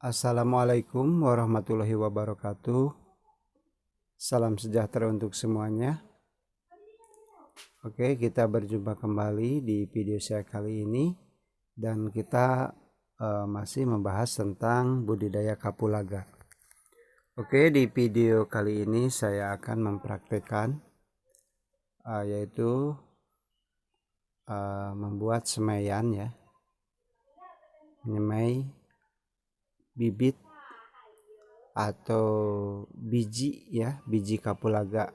Assalamualaikum warahmatullahi wabarakatuh. Salam sejahtera untuk semuanya. Oke, kita berjumpa kembali di video saya kali ini dan kita masih membahas tentang budidaya kapulaga. Oke, di video kali ini saya akan mempraktekkan yaitu membuat semaian ya, menyemai bibit atau biji ya, biji kapulaga.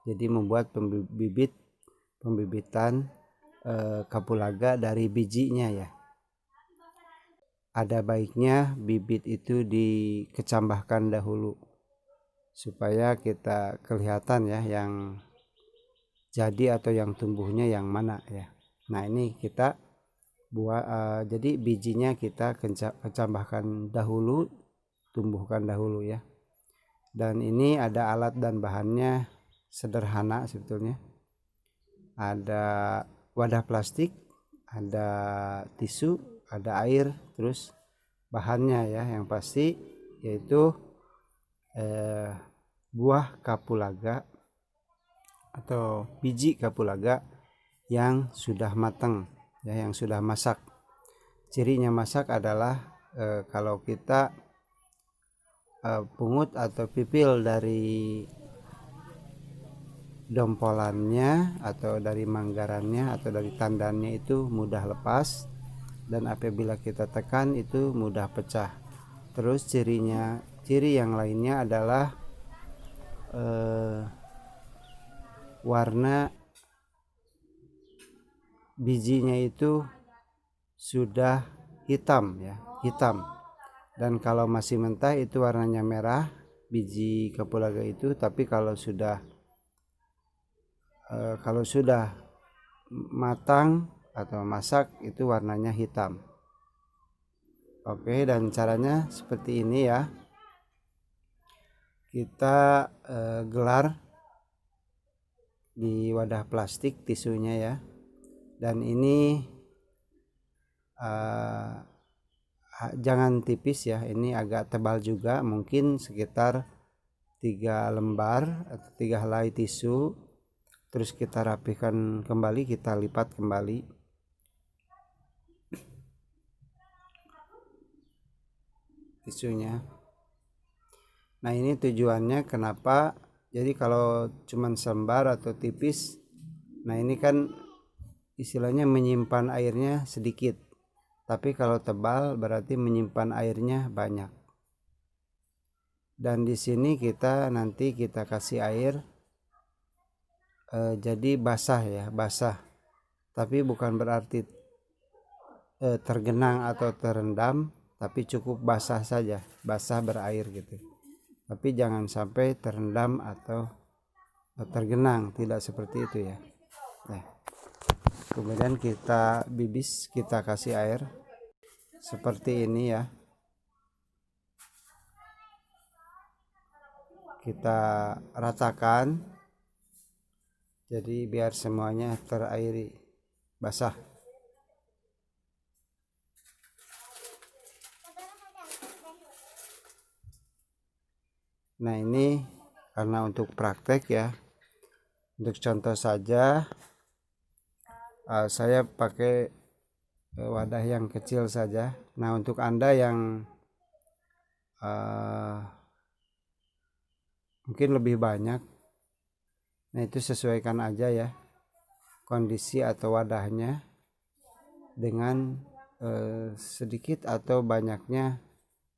Jadi membuat pembibitan kapulaga dari bijinya ya. Ada baiknya bibit itu dikecambahkan dahulu supaya kita kelihatan ya yang jadi atau yang tumbuhnya yang mana ya. Nah, ini kita buat jadi bijinya kita kecambahkan dahulu, tumbuhkan dahulu ya. Dan ini ada alat dan bahannya sederhana sebetulnya. Ada wadah plastik, ada tisu, ada air, terus bahannya ya yang pasti yaitu buah kapulaga atau biji kapulaga yang sudah matang ya, yang sudah masak. Cirinya masak adalah kalau kita pungut atau pipil dari dompolannya atau dari manggarannya atau dari tandannya itu mudah lepas, dan apabila kita tekan itu mudah pecah. Terus ciri yang lainnya adalah warna bijinya itu sudah hitam ya, hitam. Dan kalau masih mentah itu warnanya merah biji kapulaga itu, tapi kalau sudah matang atau masak itu warnanya hitam. Oke, dan caranya seperti ini ya. Kita gelar di wadah plastik tisunya ya. Dan ini jangan tipis ya, ini agak tebal juga, mungkin sekitar 3 lembar atau 3 helai tisu. Terus kita rapikan kembali, kita lipat kembali. Tisunya. Nah, ini tujuannya kenapa? Jadi kalau cuman selembar atau tipis, nah ini kan istilahnya menyimpan airnya sedikit. Tapi kalau tebal berarti menyimpan airnya banyak. Dan di sini nanti kita kasih air jadi basah ya, basah. Tapi bukan berarti tergenang atau terendam, tapi cukup basah saja, basah berair gitu. Tapi jangan sampai terendam atau tergenang, tidak seperti itu ya. Nah, kemudian kita bibis, kita kasih air seperti ini ya. Kita ratakan jadi biar semuanya terairi, basah. Nah, ini karena untuk praktek ya, untuk contoh saja saya pakai wadah yang kecil saja. Nah, untuk Anda yang mungkin lebih banyak, nah itu sesuaikan aja ya kondisi atau wadahnya dengan sedikit atau banyaknya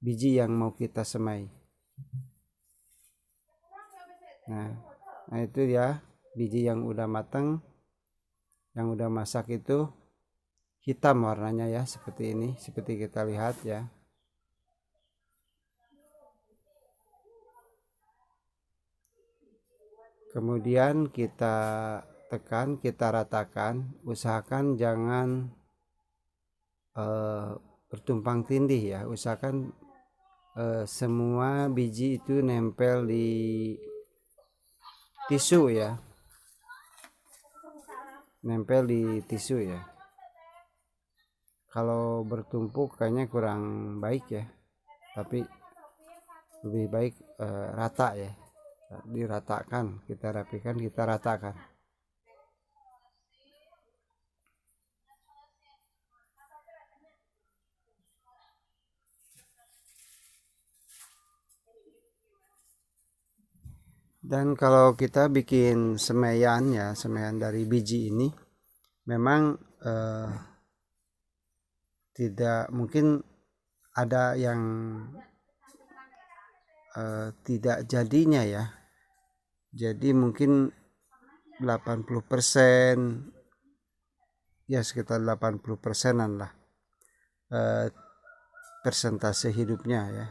biji yang mau kita semai. Nah itu ya, biji yang udah matang, yang udah masak itu hitam warnanya ya, seperti ini, seperti kita lihat ya. Kemudian kita tekan, kita ratakan, usahakan jangan bertumpang tindih ya, usahakan semua biji itu nempel di tisu ya, nempel di tisu ya. Kalau bertumpuk kayaknya kurang baik ya. tapi lebih baik rata ya, diratakan, kita rapikan, kita ratakan. Dan kalau kita bikin semaian ya, semaian dari biji ini memang tidak mungkin ada yang tidak jadinya ya. Jadi mungkin 80% ya, sekitar 80%an lah persentase hidupnya ya.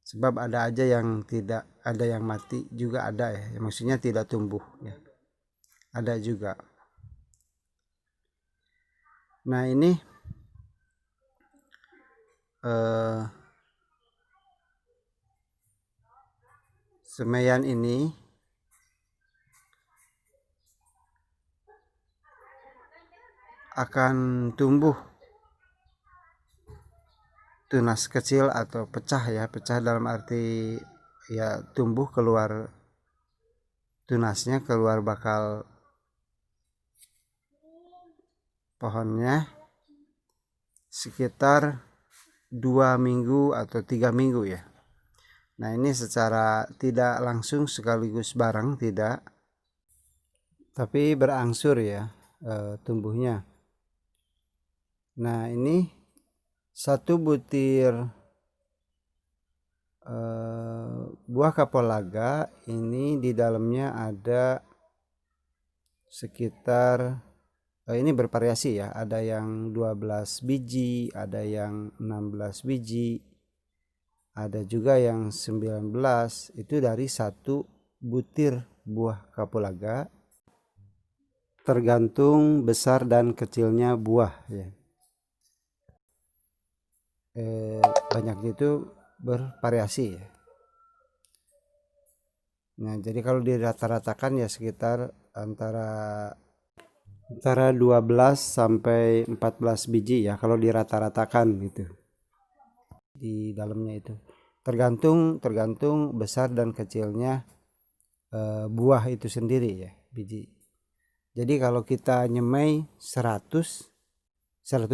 Sebab ada aja yang tidak, ada yang mati juga ada ya, maksudnya tidak tumbuh ya, ada juga. Nah ini semaian ini akan tumbuh tunas kecil atau pecah ya, pecah dalam arti ya tumbuh, keluar tunasnya, keluar bakal pohonnya sekitar 2 minggu atau 3 minggu ya. Nah ini secara tidak langsung sekaligus bareng, tidak, tapi berangsur ya tumbuhnya. Nah ini satu butir buah kapulaga ini di dalamnya ada sekitar ini bervariasi ya, ada yang 12 biji, ada yang 16 biji, ada juga yang 19. Itu dari satu butir buah kapulaga, tergantung besar dan kecilnya buah ya. Banyaknya itu bervariasi ya. Nah jadi kalau dirata-ratakan ya sekitar antara 12 sampai 14 biji ya kalau dirata-ratakan gitu di dalamnya itu, tergantung besar dan kecilnya buah itu sendiri ya, biji. Jadi kalau kita nyemai 100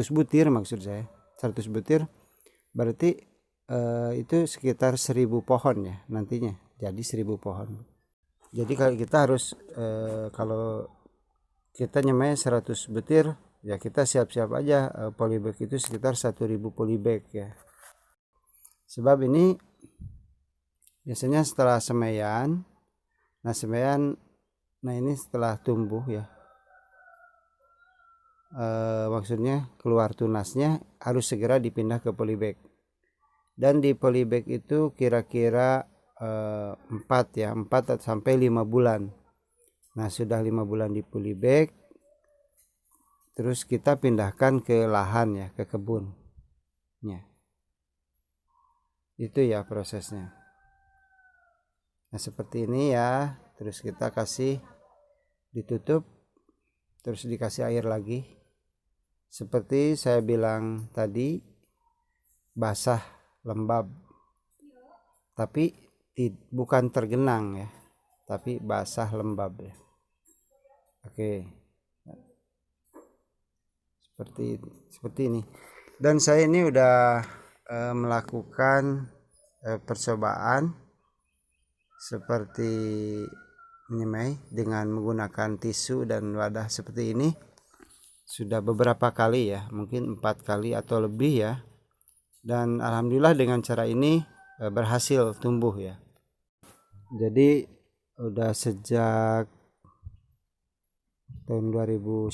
butir, maksud saya 100 butir berarti itu sekitar 1000 pohon ya nantinya, jadi 1000 pohon. Jadi kalau kita harus kalau kita nyemai 100 butir ya, kita siap-siap aja polybag itu sekitar 1000 polybag ya. Sebab ini biasanya setelah semaian, nah ini setelah tumbuh ya, maksudnya keluar tunasnya harus segera dipindah ke polybag. Dan di polybag itu kira-kira 4 sampai 5 bulan. Nah sudah 5 bulan di polybag, terus kita pindahkan ke lahan ya, ke kebun ya. Itu ya prosesnya. Nah seperti ini ya, terus kita kasih, ditutup, terus dikasih air lagi. Seperti saya bilang tadi, basah lembab, tapi bukan tergenang ya, tapi basah lembab ya. Oke, seperti ini. Dan saya ini udah melakukan percobaan seperti menyemai dengan menggunakan tisu dan wadah seperti ini sudah beberapa kali ya, mungkin 4 kali atau lebih ya. Dan alhamdulillah dengan cara ini berhasil tumbuh ya. Jadi udah sejak tahun 2019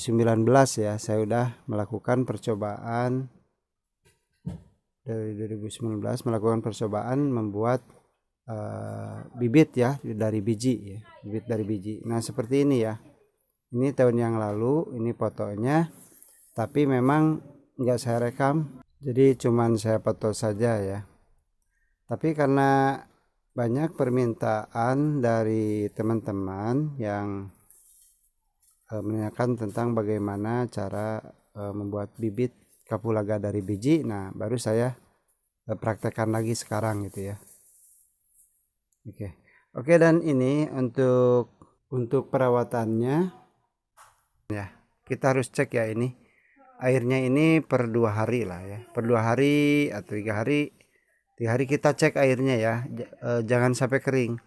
ya saya udah melakukan percobaan, dari 2019 melakukan percobaan membuat bibit ya dari biji ya, bibit dari biji. Nah seperti ini ya, ini tahun yang lalu, ini fotonya, tapi memang nggak saya rekam, jadi cuman saya foto saja ya. Tapi karena banyak permintaan dari teman-teman yang menanyakan tentang bagaimana cara membuat bibit kapulaga dari biji, nah baru saya praktekkan lagi sekarang gitu ya. Oke, dan ini untuk perawatannya ya, kita harus cek ya, ini airnya ini per 2 hari lah ya, per 2 hari atau 3 hari. 3 hari kita cek airnya ya, jangan sampai kering.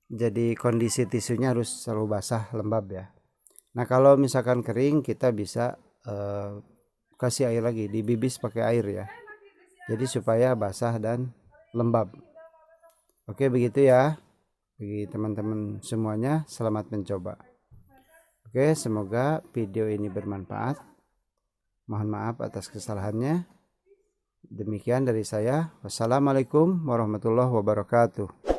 Jadi kondisi tisunya harus selalu basah, lembab ya. Nah kalau misalkan kering, kita bisa kasih air lagi, dibibis pakai air ya, jadi supaya basah dan lembab. Oke, begitu ya bagi teman-teman semuanya, selamat mencoba. Oke, semoga video ini bermanfaat. Mohon maaf atas kesalahannya. Demikian dari saya. Wassalamualaikum warahmatullahi wabarakatuh.